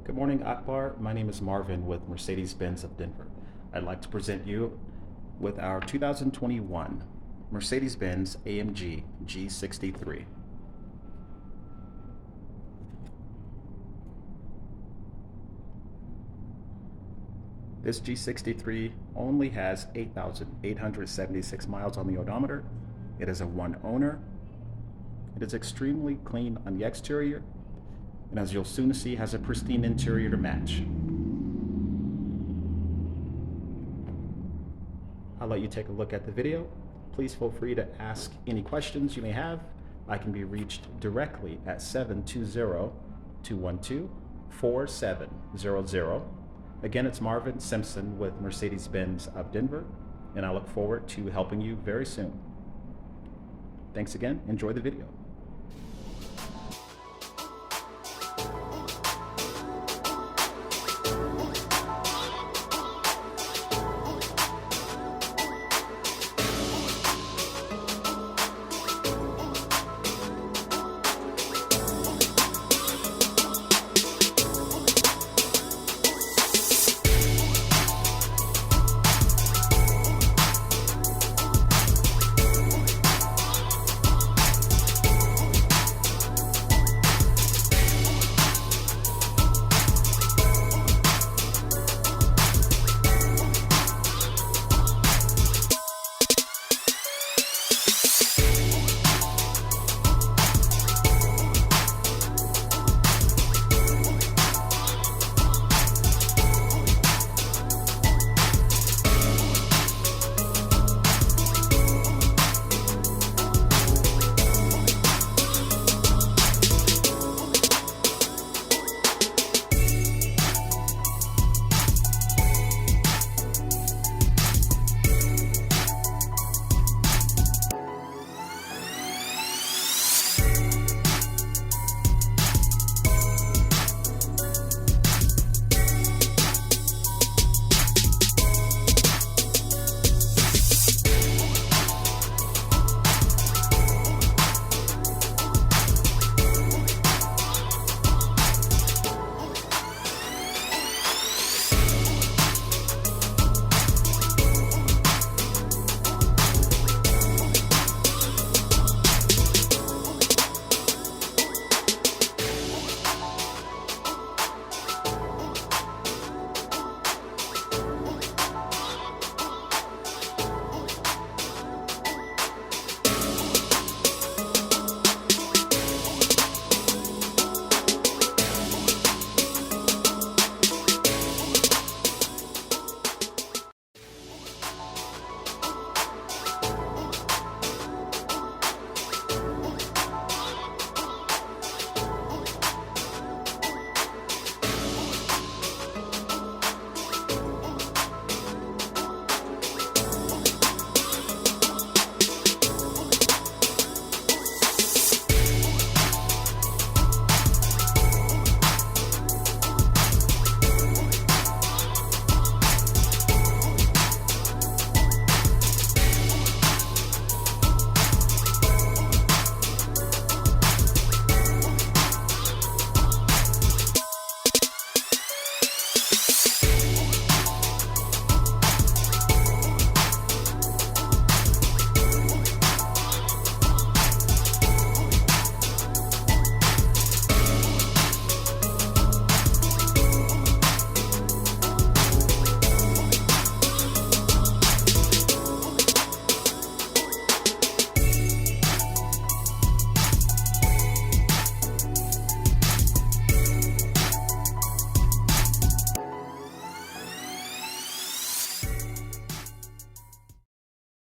Good morning, Akbar. My name is Marvin with Mercedes-Benz of Denver. I'd like to present you with our 2021 Mercedes-Benz AMG G63. This G63 only has 8,876 miles on the odometer. It is a one owner. It is extremely clean on the exterior, and as you'll soon see, has a pristine interior to match. I'll let you take a look at the video. Please feel free to ask any questions you may have. I can be reached directly at 720-212-4700. Again, it's Marvin Simpson with Mercedes-Benz of Denver, and I look forward to helping you very soon. Thanks again. Enjoy the video.